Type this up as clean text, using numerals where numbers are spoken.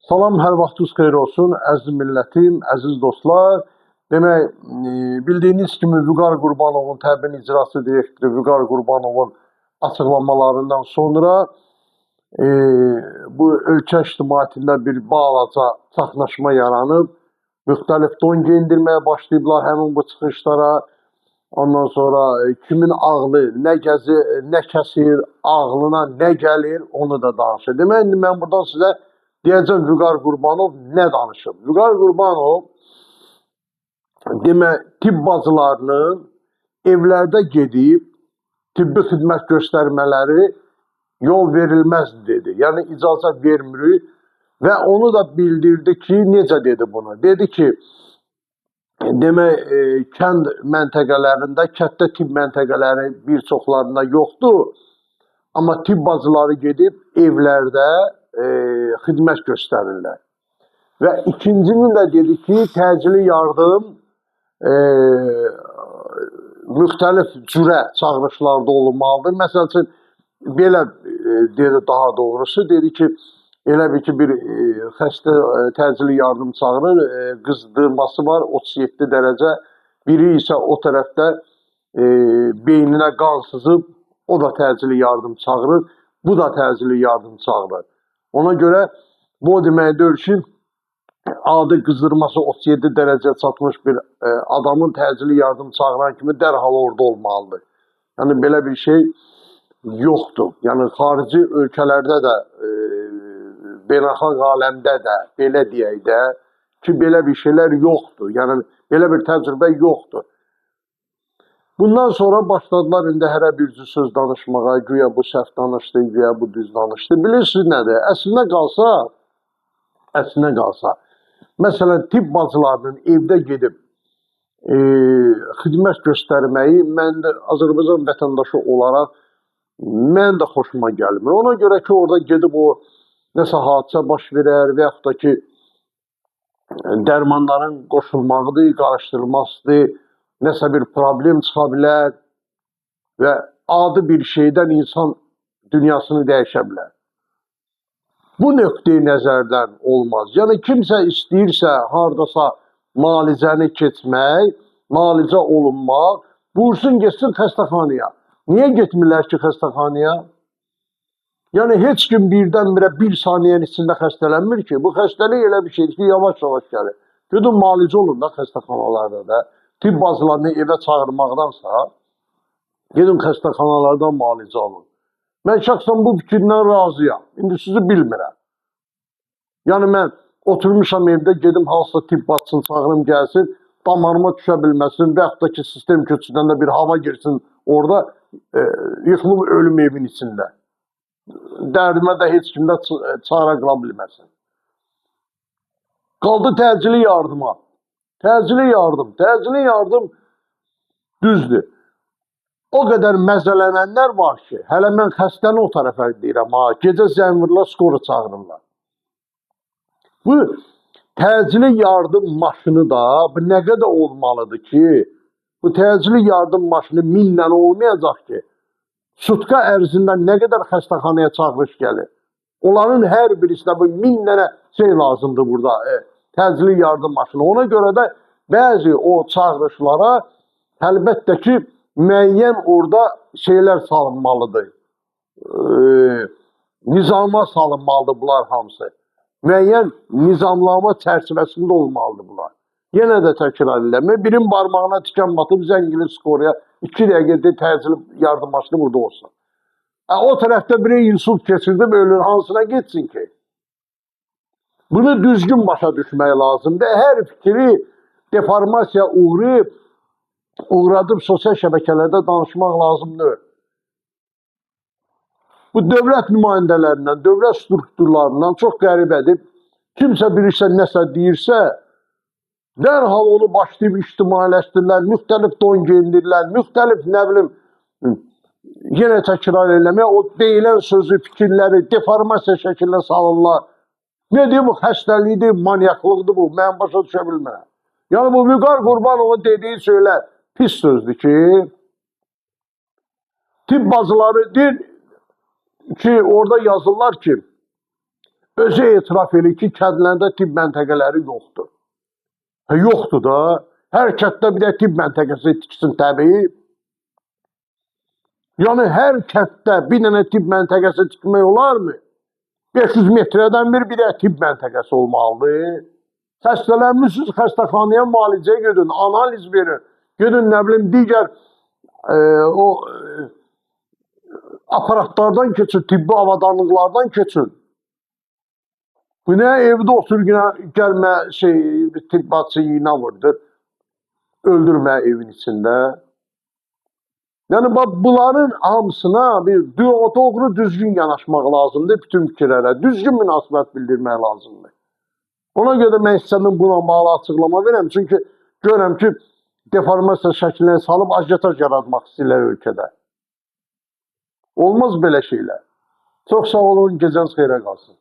Salam, hər vaxtınız xeyir olsun, əziz millətim, əziz dostlar. Demək, bildiyiniz kimi Vüqar Qurbanovun təbin icrası direktoru Vüqar Qurbanovun açıqlamalarından sonra bu ölkə ictimaiyyətində bir balaca çaxnaşma yaranıb. Müxtəlif don geyindirməyə başlayıblar həmin bu çıxışlara. Ondan sonra kimin ağlı nə gəzir, nə kəsir, ağlına nə gəlir, onu da danışır. Demək, indi mən buradan sizə deyəcəm Vüqar Qurbanov nə danışıb. Vüqar Qurbanov demək tibb bacılarının evlərdə gedib tibbi xidmət göstərmələri yol verilməz dedi. Yəni icazə vermirik və onu da bildirdi ki, necə dedi bunu? Dedi ki, demək kənd məntəqələrində, kənddə tibb məntəqələri bir çoxlarında yoxdur. Amma tibb bacıları gedib evlərdə xidmət göstərirlər. Və ikincinin də dedi ki, təcili yardım müxtəlif cürə çağırışlarda olunmalıdır. Məsəl üçün, belə dedi daha doğrusu, dedi ki, elə bir ki, bir xəstə təcili yardım çağırır, qızdırması var 37 dərəcə, biri isə o tərəfdə beyninə qan sızıb, o da təcili yardım çağırır, bu da təcili yardım çağırır. Ona görə bu demək deyil ki, adi qızdırması 37 dərəcə çatmış bir adamın təcili yardım çağıran kimi dərhal orada olmalıdır. Yəni belə bir şey yoxdur. Yəni xarici ölkələrdə də, beynəlxalq aləmdə də, belə deyək də ki, belə bir şeylər yoxdur. Yəni belə bir təcrübə yoxdur. Bundan sonra başladılar indi hərə bir söz danışmağa, güya bu səhv danışdı, güya bu düz danışdı. Bilirsiniz nədir? Əslinə qalsa, məsələn, tibb bacılarının evdə gedib xidmət göstərməyi mən də Azərbaycan vətəndaşı olaraq mən də xoşuma gəlmir. Ona görə ki, orada gedib o nəsə hadisə baş verər və yaxud da ki, dərmanların qoşulmağıdır, qarışdırılmasıdır, nəsə bir problem çıxa bilər və adi bir şeydən insan dünyasını dəyişə bilər. Bu nöqteyi nəzərdən olmaz. Yəni kimsə istəyirsə, hardasa müalicəni keçmək, müalicə olunmaq, buyursun getsin xəstəxanaya. Niyə getmirlər ki xəstəxanaya? Yəni heç kim birdən-birə bir saniyənin içində xəstələnmir ki, bu xəstəlik elə bir şeydir ki, yavaş-yavaş gəlir. Gedin müalicə olun da xəstəxanalarda da. Tibb bacılarını evə çağırmaqdansa, gedin xəstəxanalardan müalicə alın. Mən şəxsən bu fikirdən razıyam. İndi sizi bilmirəm. Yəni mən oturmuşam evdə, gedim hansısa tibb bacısını çağırım gəlsin, damarıma düşə bilməsin və yaxud da ki, sistem köçüdən də bir hava girsin orada, yıxılıb ölüm evin içində. Dərdimə də heç kimdə çara qıla bilməsin. Qaldı təcili yardıma. Təcili yardım düzdür. O qədər məzələnənlər var ki, hələ mən xəstəni o tərəfə deyirəm, gecə zəngvurlar, skoru çağırırlar. Bu təcili yardım maşını da nə qədər olmalıdır ki, bu təcili yardım maşını 1000 dənə olmayacaq ki, sutka ərzində nə qədər xəstəxanaya çağırış gəlir. Onların hər birisinə bu 1000 dənə şey lazımdır burada, təcili yardım maşını. Ona görə də bəzi o çağırışlara əlbəttə ki, müəyyən orada şeylər salınmalıdır. Nizama salınmalıdır bunlar hamısı. Müəyyən nizamlama çərçivəsində olmalıdır bunlar. Yenə də təkrar eləmə. Birin barmağına tikan batıb zəngili skoruya 2 dəqiqədə təcili yardım maşını burada olsun. O tərəfdə biri insult keçirdim, ölür, hansına geçsin ki? Bunu düzgün başa düşmək lazımdır. Hər fikri deformasiya uğradıb sosial şəbəkələrdə danışmaq lazımdır. Bu dövlət nümayəndələrindən, dövlət strukturlarından çox qəribədir. Kimsə birisi nəsə deyirsə, dərhal onu başlayıb ictimailəşdirirlər, müxtəlif don geyindirirlər, müxtəlif nə bilim, yenə təkrar eləmək, o deyilən sözü, fikirləri deformasiya şəkildə salırlar. Nedir bu? Xəstəlikdir, manyaklıqdır bu. Mən başa düşə bilmirəm. Yəni bu Vüqar Qurbanovun dediyi söylər pis sözdür ki, tibb bacıları deyir ki, orada yazırlar ki, özü etiraf edir ki, kəndlərdə tibb məntəqələri yoxdur. Yoxdur da. Hər kənddə bir də tibb məntəqəsi tiksin təbii. Yəni, hər kənddə bir dənə tibb məntəqəsi tikmək olarmı? 500 metrədən bir də tibb məntəqəsi olmalıdır. Xəstələnmişsiniz, xəstəxanaya müalicəyə gedin, analiz verin. Gedin, nə bilim, digər aparatlardan keçin, tibbi avadanlıqlardan keçin. Bu nə evdə otur gəlmə tibbçı iğnə vurdur, öldürmə evin içində. Yəni bunların hamısına bir doğru düzgün yanaşmaq lazımdır bütün fikirlərə, düzgün münasibət bildirmək lazımdır. Ona görə mən istədim buna bağlı açıqlama verəm, çünki görürəm ki, deformasiya şəkillərini salıb ajitaj yaratmaq istəyirlər ölkədə. Olmaz belə şeylər. Çox sağ olun, gecəniz xeyrə qalsın.